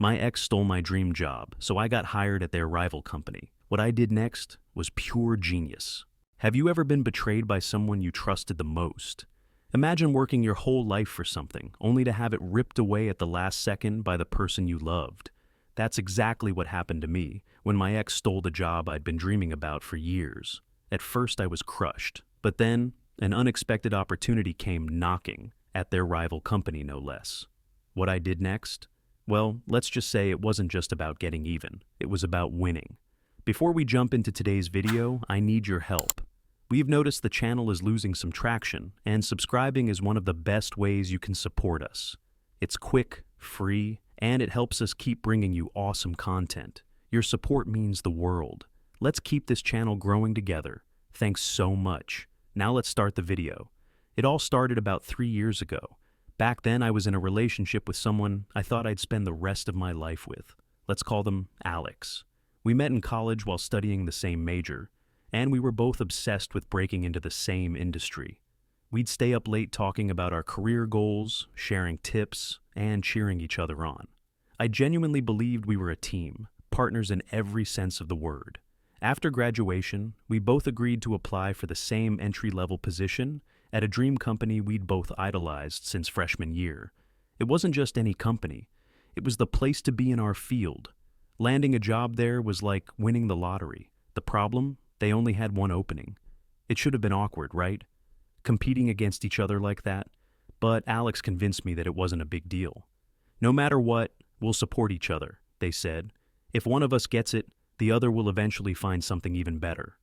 My ex stole my dream job, so I got hired at their rival company. What I did next was pure genius. Have you ever been betrayed by someone you trusted the most? Imagine working your whole life for something, only to have it ripped away at the last second by the person you loved. That's exactly what happened to me when my ex stole the job I'd been dreaming about for years. At first I was crushed, but then an unexpected opportunity came knocking, at their rival company no less. What I did next? Well, let's just say it wasn't just about getting even, it was about winning. Before we jump into today's video, I need your help. We've noticed the channel is losing some traction, and subscribing is one of the best ways you can support us. It's quick, free, and it helps us keep bringing you awesome content. Your support means the world. Let's keep this channel growing together. Thanks so much. Now let's start the video. It all started about 3 years ago. Back then I was in a relationship with someone I thought I'd spend the rest of my life with. Let's call them Alex. We met in college while studying the same major, and we were both obsessed with breaking into the same industry. We'd stay up late talking about our career goals, sharing tips, and cheering each other on. I genuinely believed we were a team, partners in every sense of the word. After graduation, we both agreed to apply for the same entry-level position at a dream company we'd both idolized since freshman year. It wasn't just any company. It was the place to be in our field. Landing a job there was like winning the lottery. The problem? They only had one opening. It should have been awkward, right? Competing against each other like that. But Alex convinced me that it wasn't a big deal. No matter what, we'll support each other, they said. If one of us gets it, the other will eventually find something even better.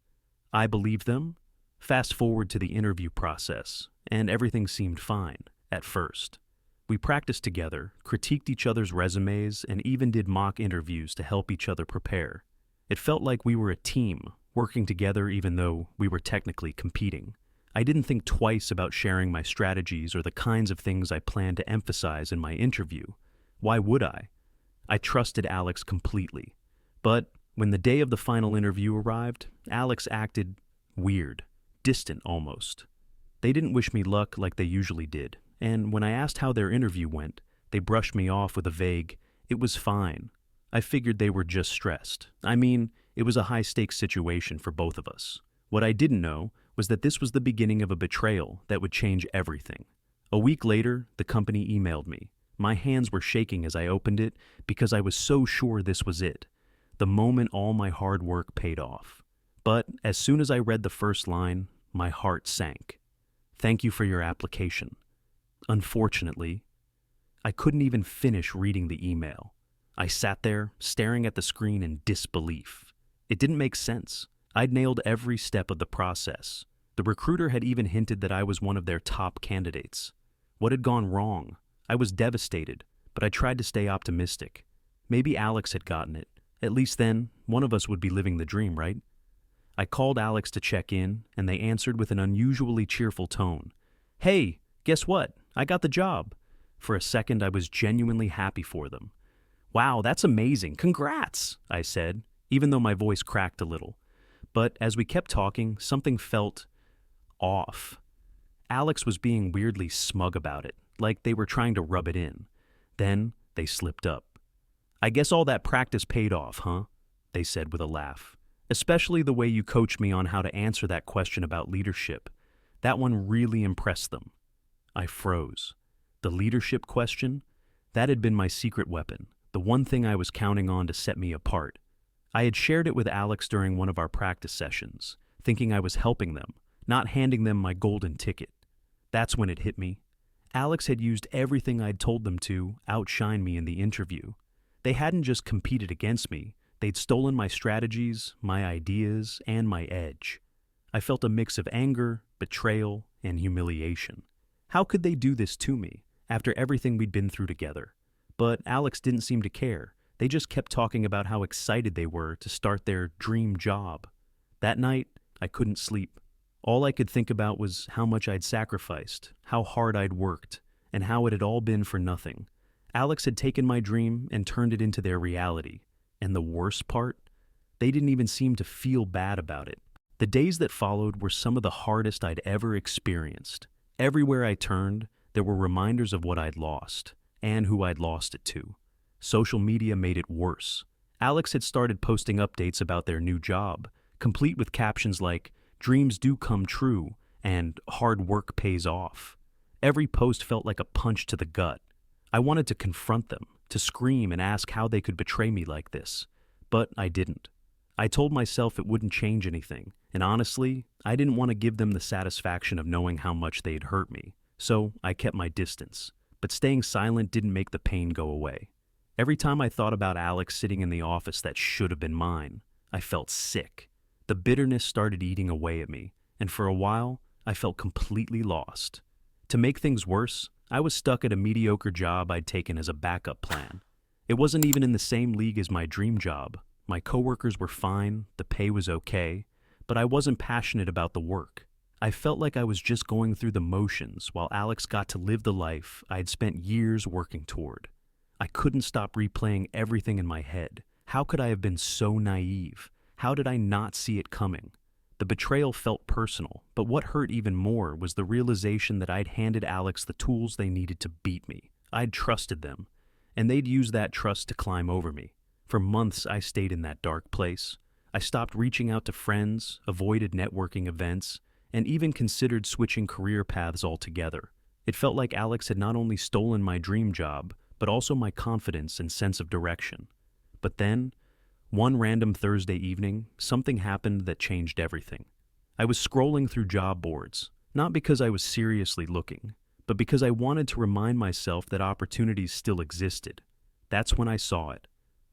I believed them. Fast forward to the interview process, and everything seemed fine, at first. We practiced together, critiqued each other's resumes, and even did mock interviews to help each other prepare. It felt like we were a team, working together even though we were technically competing. I didn't think twice about sharing my strategies or the kinds of things I planned to emphasize in my interview. Why would I? I trusted Alex completely. But when the day of the final interview arrived, Alex acted weird, distant almost. They didn't wish me luck like they usually did, and when I asked how their interview went, they brushed me off with a vague, "It was fine." I figured they were just stressed. I mean, it was a high-stakes situation for both of us. What I didn't know was that this was the beginning of a betrayal that would change everything. A week later, the company emailed me. My hands were shaking as I opened it because I was so sure this was it. The moment all my hard work paid off. But as soon as I read the first line, my heart sank. "Thank you for your application." Unfortunately, I couldn't even finish reading the email. I sat there, staring at the screen in disbelief. It didn't make sense. I'd nailed every step of the process. The recruiter had even hinted that I was one of their top candidates. What had gone wrong? I was devastated, but I tried to stay optimistic. Maybe Alex had gotten it. At least then, one of us would be living the dream, right? I called Alex to check in, and they answered with an unusually cheerful tone. "Hey, guess what? I got the job." For a second, I was genuinely happy for them. "Wow, that's amazing. Congrats," I said, even though my voice cracked a little. But as we kept talking, something felt off. Alex was being weirdly smug about it, like they were trying to rub it in. Then they slipped up. "I guess all that practice paid off, huh?" they said with a laugh. "Especially the way you coached me on how to answer that question about leadership. That one really impressed them." I froze. The leadership question? That had been my secret weapon, the one thing I was counting on to set me apart. I had shared it with Alex during one of our practice sessions, thinking I was helping them, not handing them my golden ticket. That's when it hit me. Alex had used everything I'd told them to outshine me in the interview. They hadn't just competed against me, they'd stolen my strategies, my ideas, and my edge. I felt a mix of anger, betrayal, and humiliation. How could they do this to me, after everything we'd been through together? But Alex didn't seem to care. They just kept talking about how excited they were to start their dream job. That night, I couldn't sleep. All I could think about was how much I'd sacrificed, how hard I'd worked, and how it had all been for nothing. Alex had taken my dream and turned it into their reality. And the worst part? They didn't even seem to feel bad about it. The days that followed were some of the hardest I'd ever experienced. Everywhere I turned, there were reminders of what I'd lost, and who I'd lost it to. Social media made it worse. Alex had started posting updates about their new job, complete with captions like, "Dreams do come true," and "Hard work pays off." Every post felt like a punch to the gut. I wanted to confront them, to scream and ask how they could betray me like this. But I didn't. I told myself it wouldn't change anything, and honestly, I didn't want to give them the satisfaction of knowing how much they had hurt me. So I kept my distance. But staying silent didn't make the pain go away. Every time I thought about Alex sitting in the office that should have been mine, I felt sick. The bitterness started eating away at me, and for a while, I felt completely lost. To make things worse, I was stuck at a mediocre job I'd taken as a backup plan. It wasn't even in the same league as my dream job. My coworkers were fine, the pay was okay, but I wasn't passionate about the work. I felt like I was just going through the motions while Alex got to live the life I'd spent years working toward. I couldn't stop replaying everything in my head. How could I have been so naive? How did I not see it coming? The betrayal felt personal, but what hurt even more was the realization that I'd handed Alex the tools they needed to beat me. I'd trusted them, and they'd used that trust to climb over me. For months, I stayed in that dark place. I stopped reaching out to friends, avoided networking events, and even considered switching career paths altogether. It felt like Alex had not only stolen my dream job, but also my confidence and sense of direction. But then, one random Thursday evening, something happened that changed everything. I was scrolling through job boards, not because I was seriously looking, but because I wanted to remind myself that opportunities still existed. That's when I saw it.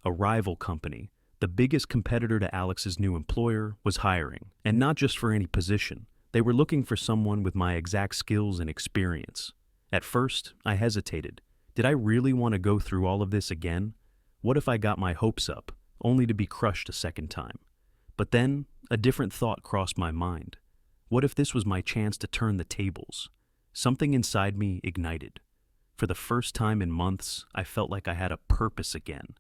A rival company, the biggest competitor to Alex's new employer, was hiring, and not just for any position. They were looking for someone with my exact skills and experience. At first, I hesitated. Did I really want to go through all of this again? What if I got my hopes up, only to be crushed a second time? But then, a different thought crossed my mind. What if this was my chance to turn the tables? Something inside me ignited. For the first time in months, I felt like I had a purpose again.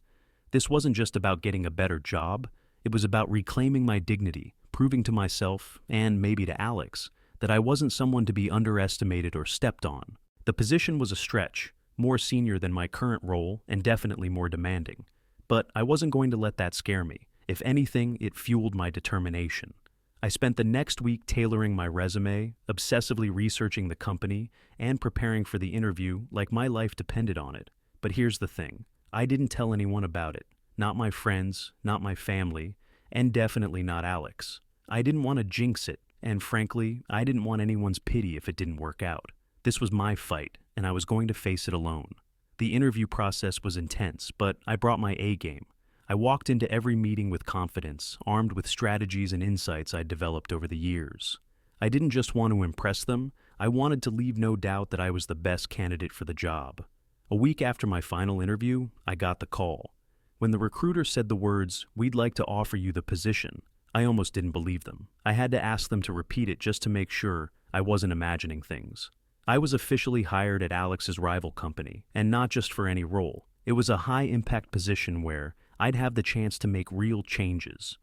This wasn't just about getting a better job. It was about reclaiming my dignity, proving to myself, and maybe to Alex, that I wasn't someone to be underestimated or stepped on. The position was a stretch, more senior than my current role and definitely more demanding. But I wasn't going to let that scare me. If anything, it fueled my determination. I spent the next week tailoring my resume, obsessively researching the company, and preparing for the interview like my life depended on it. But here's the thing. I didn't tell anyone about it. Not my friends, not my family, and definitely not Alex. I didn't want to jinx it, and frankly, I didn't want anyone's pity if it didn't work out. This was my fight, and I was going to face it alone. The interview process was intense, but I brought my A game. I walked into every meeting with confidence, armed with strategies and insights I'd developed over the years. I didn't just want to impress them, I wanted to leave no doubt that I was the best candidate for the job. A week after my final interview, I got the call. When the recruiter said the words, "We'd like to offer you the position," I almost didn't believe them. I had to ask them to repeat it just to make sure I wasn't imagining things. I was officially hired at Alex's rival company, and not just for any role. It was a high-impact position where I'd have the chance to make real changes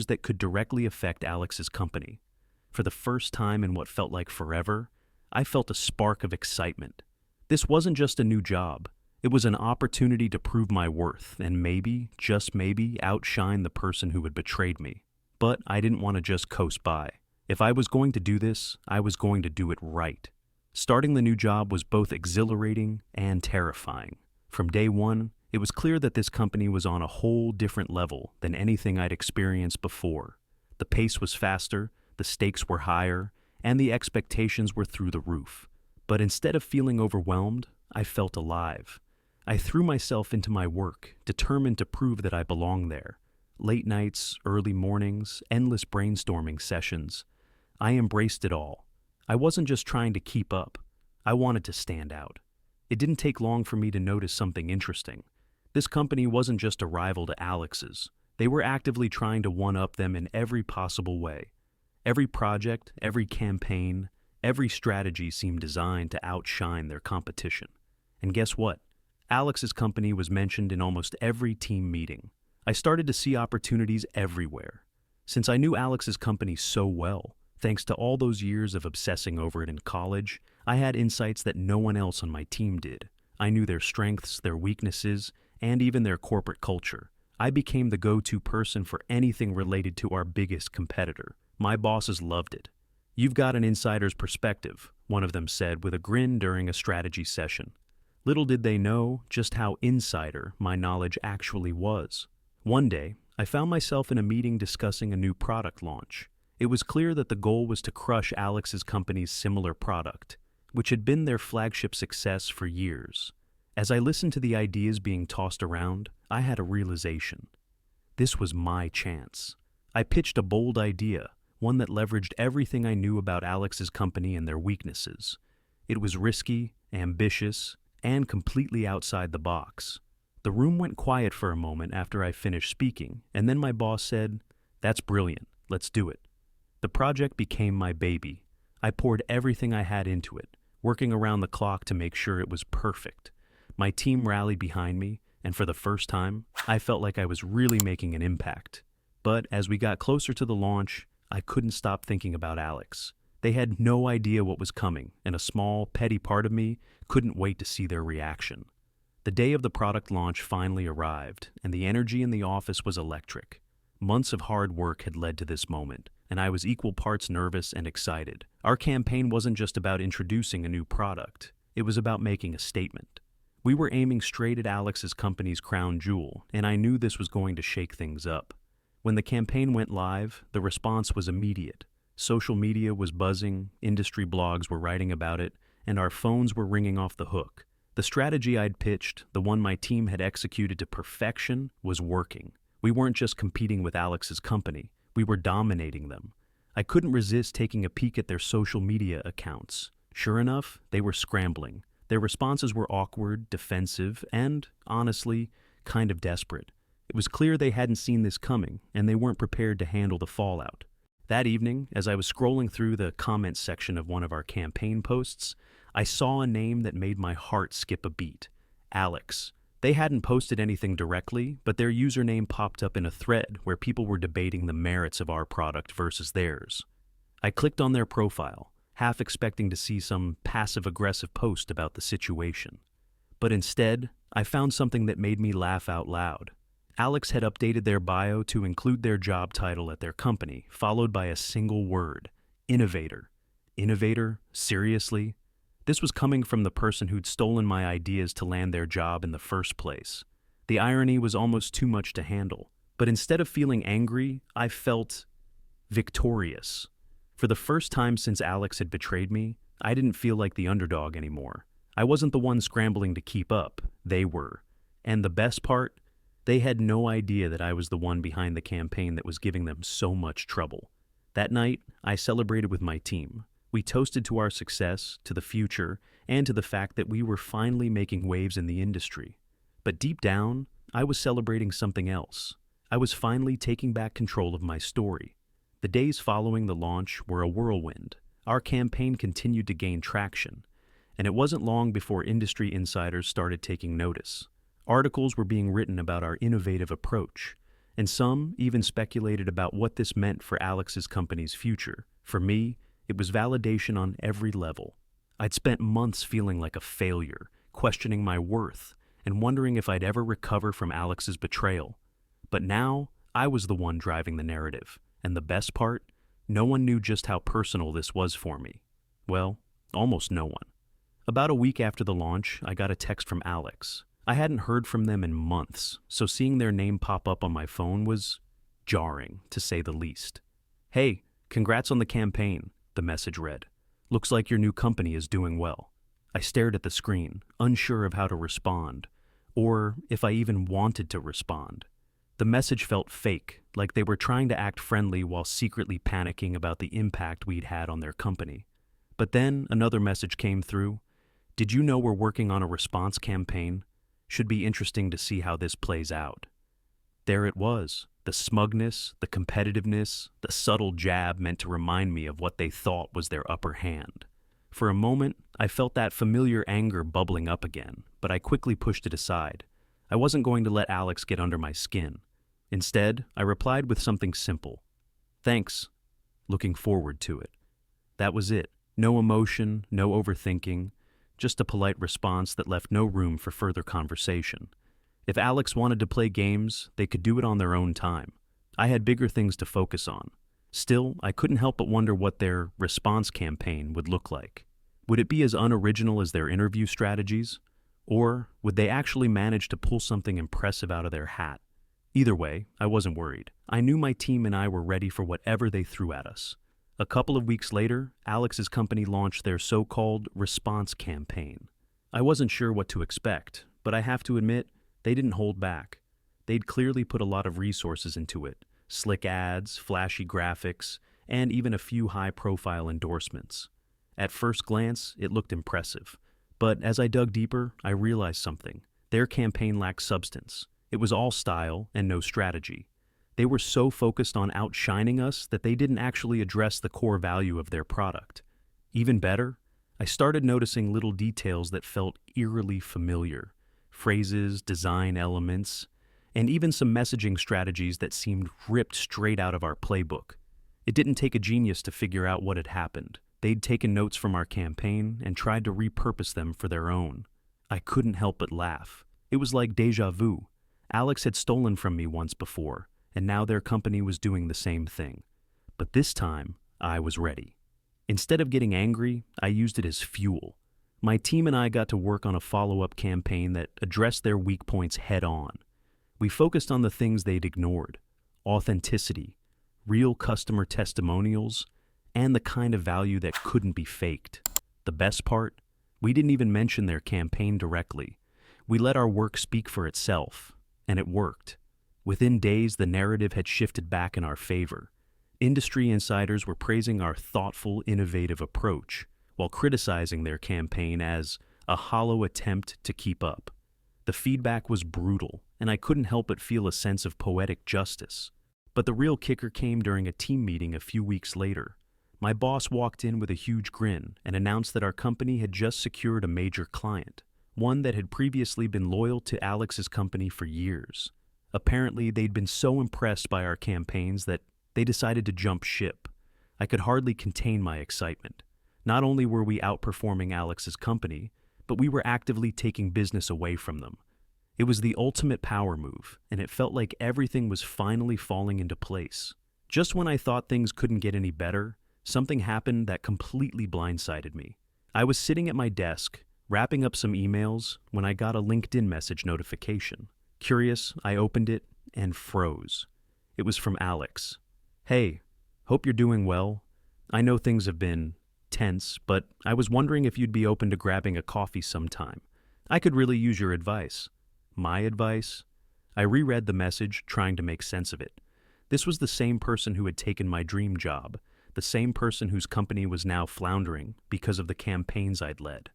that could directly affect Alex's company. For the first time in what felt like forever, I felt a spark of excitement. This wasn't just a new job. It was an opportunity to prove my worth and maybe, just maybe, outshine the person who had betrayed me. But I didn't want to just coast by. If I was going to do this, I was going to do it right. Starting the new job was both exhilarating and terrifying. From day one, it was clear that this company was on a whole different level than anything I'd experienced before. The pace was faster, the stakes were higher, and the expectations were through the roof. But instead of feeling overwhelmed, I felt alive. I threw myself into my work, determined to prove that I belonged there. Late nights, early mornings, endless brainstorming sessions. I embraced it all. I wasn't just trying to keep up. I wanted to stand out. It didn't take long for me to notice something interesting. This company wasn't just a rival to Alex's. They were actively trying to one-up them in every possible way. Every project, every campaign, every strategy seemed designed to outshine their competition. And guess what? Alex's company was mentioned in almost every team meeting. I started to see opportunities everywhere. Since I knew Alex's company so well, thanks to all those years of obsessing over it in college, I had insights that no one else on my team did. I knew their strengths, their weaknesses, and even their corporate culture. I became the go-to person for anything related to our biggest competitor. My bosses loved it. "You've got an insider's perspective," one of them said with a grin during a strategy session. Little did they know just how insider my knowledge actually was. One day, I found myself in a meeting discussing a new product launch. It was clear that the goal was to crush Alex's company's similar product, which had been their flagship success for years. As I listened to the ideas being tossed around, I had a realization. This was my chance. I pitched a bold idea, one that leveraged everything I knew about Alex's company and their weaknesses. It was risky, ambitious, and completely outside the box. The room went quiet for a moment after I finished speaking, and then my boss said, "That's brilliant, let's do it." The project became my baby. I poured everything I had into it, working around the clock to make sure it was perfect. My team rallied behind me, and for the first time, I felt like I was really making an impact. But as we got closer to the launch, I couldn't stop thinking about Alex. They had no idea what was coming, and a small, petty part of me couldn't wait to see their reaction. The day of the product launch finally arrived, and the energy in the office was electric. Months of hard work had led to this moment, and I was equal parts nervous and excited. Our campaign wasn't just about introducing a new product, it was about making a statement. We were aiming straight at Alex's company's crown jewel, and I knew this was going to shake things up. When the campaign went live, the response was immediate. Social media was buzzing, industry blogs were writing about it, and our phones were ringing off the hook. The strategy I'd pitched, the one my team had executed to perfection, was working. We weren't just competing with Alex's company, we were dominating them. I couldn't resist taking a peek at their social media accounts. Sure enough, they were scrambling. Their responses were awkward, defensive, and, honestly, kind of desperate. It was clear they hadn't seen this coming, and they weren't prepared to handle the fallout. That evening, as I was scrolling through the comments section of one of our campaign posts, I saw a name that made my heart skip a beat. Alex. They hadn't posted anything directly, but their username popped up in a thread where people were debating the merits of our product versus theirs. I clicked on their profile, half expecting to see some passive-aggressive post about the situation. But instead, I found something that made me laugh out loud. Alex had updated their bio to include their job title at their company, followed by a single word: innovator. Innovator? Seriously? This was coming from the person who'd stolen my ideas to land their job in the first place. The irony was almost too much to handle. But instead of feeling angry, I felt victorious. For the first time since Alex had betrayed me, I didn't feel like the underdog anymore. I wasn't the one scrambling to keep up. They were. And the best part? They had no idea that I was the one behind the campaign that was giving them so much trouble. That night, I celebrated with my team. We toasted to our success, to the future, and to the fact that we were finally making waves in the industry. But deep down, I was celebrating something else. I was finally taking back control of my story. The days following the launch were a whirlwind. Our campaign continued to gain traction, and it wasn't long before industry insiders started taking notice. Articles were being written about our innovative approach, and some even speculated about what this meant for Alex's company's future. For me, it was validation on every level. I'd spent months feeling like a failure, questioning my worth, and wondering if I'd ever recover from Alex's betrayal. But now, I was the one driving the narrative, and the best part, no one knew just how personal this was for me. Well, almost no one. About a week after the launch, I got a text from Alex. I hadn't heard from them in months, so seeing their name pop up on my phone was jarring, to say the least. "Hey, congrats on the campaign," the message read. "Looks like your new company is doing well." I stared at the screen, unsure of how to respond, or if I even wanted to respond. The message felt fake, like they were trying to act friendly while secretly panicking about the impact we'd had on their company. But then another message came through. "Did you know we're working on a response campaign? Should be interesting to see how this plays out." There it was, the smugness, the competitiveness, the subtle jab meant to remind me of what they thought was their upper hand. For a moment, I felt that familiar anger bubbling up again, but I quickly pushed it aside. I wasn't going to let Alex get under my skin. Instead, I replied with something simple. "Thanks. Looking forward to it." That was it. No emotion, no overthinking, just a polite response that left no room for further conversation. If Alex wanted to play games, they could do it on their own time. I had bigger things to focus on. Still, I couldn't help but wonder what their response campaign would look like. Would it be as unoriginal as their interview strategies? Or would they actually manage to pull something impressive out of their hat? Either way, I wasn't worried. I knew my team and I were ready for whatever they threw at us. A couple of weeks later, Alex's company launched their so-called response campaign. I wasn't sure what to expect, but I have to admit, they didn't hold back. They'd clearly put a lot of resources into it: slick ads, flashy graphics, and even a few high-profile endorsements. At first glance, it looked impressive. But as I dug deeper, I realized something. Their campaign lacked substance. It was all style and no strategy. They were so focused on outshining us that they didn't actually address the core value of their product. Even better, I started noticing little details that felt eerily familiar: phrases, design elements, and even some messaging strategies that seemed ripped straight out of our playbook. It didn't take a genius to figure out what had happened. They'd taken notes from our campaign and tried to repurpose them for their own. I couldn't help but laugh. It was like déjà vu. Alex had stolen from me once before, and now their company was doing the same thing. But this time, I was ready. Instead of getting angry, I used it as fuel. My team and I got to work on a follow-up campaign that addressed their weak points head-on. We focused on the things they'd ignored: authenticity, real customer testimonials, and the kind of value that couldn't be faked. The best part? We didn't even mention their campaign directly. We let our work speak for itself, and it worked. Within days, the narrative had shifted back in our favor. Industry insiders were praising our thoughtful, innovative approach, while criticizing their campaign as a hollow attempt to keep up. The feedback was brutal, and I couldn't help but feel a sense of poetic justice. But the real kicker came during a team meeting a few weeks later. My boss walked in with a huge grin and announced that our company had just secured a major client, one that had previously been loyal to Alex's company for years. Apparently, they'd been so impressed by our campaigns that they decided to jump ship. I could hardly contain my excitement. Not only were we outperforming Alex's company, but we were actively taking business away from them. It was the ultimate power move, and it felt like everything was finally falling into place. Just when I thought things couldn't get any better, something happened that completely blindsided me. I was sitting at my desk, wrapping up some emails, when I got a LinkedIn message notification. Curious, I opened it and froze. It was from Alex. "Hey, hope you're doing well. I know things have been tense, but I was wondering if you'd be open to grabbing a coffee sometime. I could really use your advice." My advice? I reread the message, trying to make sense of it. This was the same person who had taken my dream job, the same person whose company was now floundering because of the campaigns I'd led.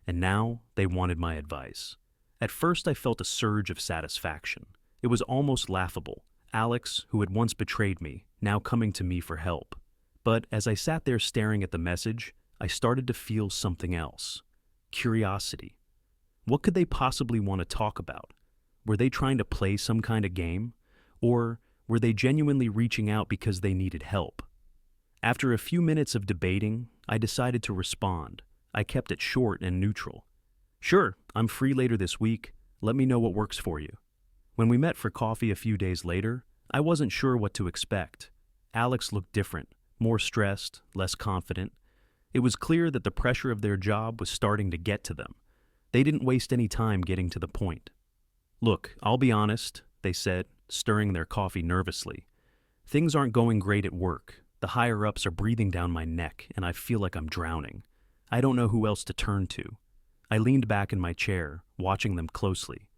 And now they wanted my advice. At first I felt a surge of satisfaction. It was almost laughable. Alex, who had once betrayed me, now coming to me for help. But as I sat there staring at the message, I started to feel something else. Curiosity. What could they possibly want to talk about? Were they trying to play some kind of game? Or were they genuinely reaching out because they needed help? After a few minutes of debating, I decided to respond. I kept it short and neutral. "Sure, I'm free later this week. Let me know what works for you." When we met for coffee a few days later, I wasn't sure what to expect. Alex looked different, more stressed, less confident. It was clear that the pressure of their job was starting to get to them. They didn't waste any time getting to the point. "Look, I'll be honest," they said, stirring their coffee nervously. "Things aren't going great at work. The higher-ups are breathing down my neck, and I feel like I'm drowning. I don't know who else to turn to." I leaned back in my chair, watching them closely.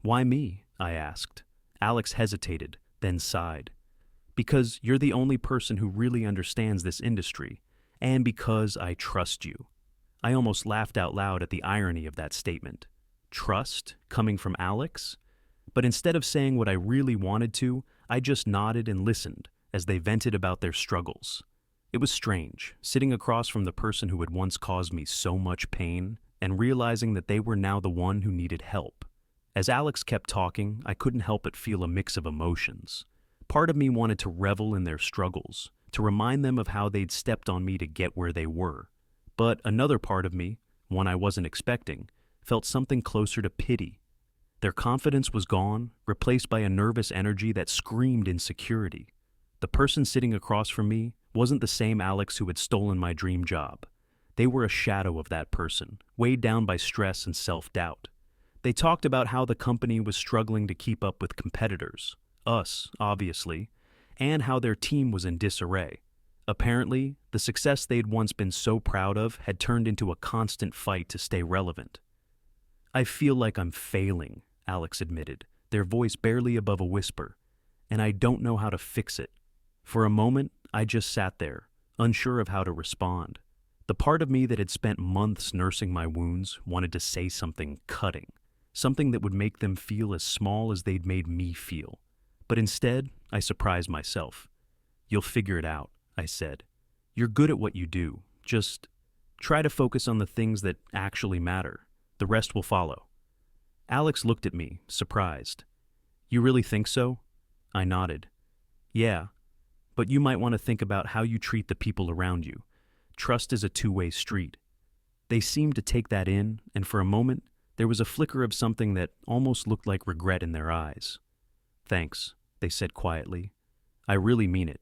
"Why me?" I asked. Alex hesitated, then sighed. "Because you're the only person who really understands this industry, and because I trust you." I almost laughed out loud at the irony of that statement. Trust, coming from Alex? But instead of saying what I really wanted to, I just nodded and listened as they vented about their struggles. It was strange, sitting across from the person who had once caused me so much pain and realizing that they were now the one who needed help. As Alex kept talking, I couldn't help but feel a mix of emotions. Part of me wanted to revel in their struggles, to remind them of how they'd stepped on me to get where they were. But another part of me, one I wasn't expecting, felt something closer to pity. Their confidence was gone, replaced by a nervous energy that screamed insecurity. The person sitting across from me wasn't the same Alex who had stolen my dream job. They were a shadow of that person, weighed down by stress and self-doubt. They talked about how the company was struggling to keep up with competitors, us, obviously, and how their team was in disarray. Apparently, the success they'd once been so proud of had turned into a constant fight to stay relevant. "I feel like I'm failing," Alex admitted, their voice barely above a whisper, "and I don't know how to fix it." For a moment, I just sat there, unsure of how to respond. The part of me that had spent months nursing my wounds wanted to say something cutting, something that would make them feel as small as they'd made me feel. But instead, I surprised myself. "You'll figure it out," I said. "You're good at what you do. Just try to focus on the things that actually matter. The rest will follow." Alex looked at me, surprised. "You really think so?" I nodded. "Yeah, but you might want to think about how you treat the people around you. Trust is a two-way street." They seemed to take that in, and for a moment, there was a flicker of something that almost looked like regret in their eyes. "Thanks," they said quietly. "I really mean it."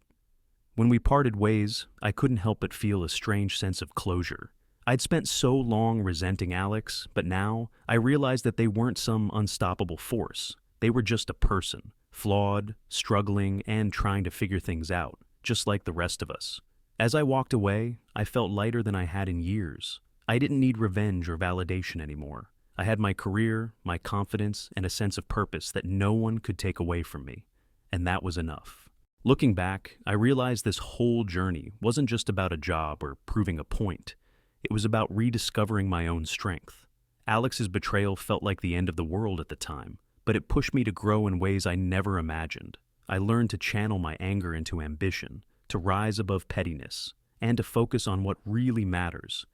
When we parted ways, I couldn't help but feel a strange sense of closure. I'd spent so long resenting Alex, but now I realized that they weren't some unstoppable force. They were just a person, flawed, struggling, and trying to figure things out, just like the rest of us. As I walked away, I felt lighter than I had in years. I didn't need revenge or validation anymore. I had my career, my confidence, and a sense of purpose that no one could take away from me. And that was enough. Looking back, I realized this whole journey wasn't just about a job or proving a point. It was about rediscovering my own strength. Alex's betrayal felt like the end of the world at the time, but it pushed me to grow in ways I never imagined. I learned to channel my anger into ambition, to rise above pettiness, and to focus on what really matters,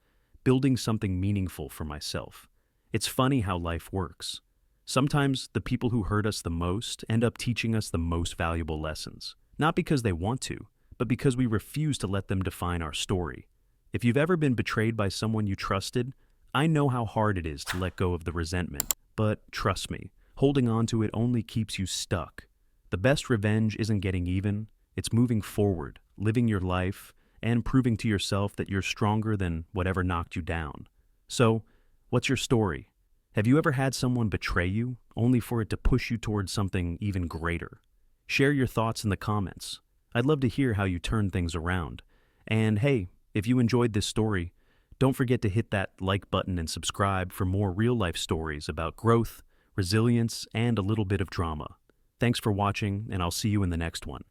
building something meaningful for myself. It's funny how life works. Sometimes the people who hurt us the most end up teaching us the most valuable lessons, not because they want to, but because we refuse to let them define our story. If you've ever been betrayed by someone you trusted, I know how hard it is to let go of the resentment, but trust me, holding on to it only keeps you stuck. The best revenge isn't getting even, it's moving forward, living your life, and proving to yourself that you're stronger than whatever knocked you down. So, what's your story? Have you ever had someone betray you, only for it to push you towards something even greater? Share your thoughts in the comments. I'd love to hear how you turn things around. And hey, if you enjoyed this story, don't forget to hit that like button and subscribe for more real-life stories about growth, resilience, and a little bit of drama. Thanks for watching, and I'll see you in the next one.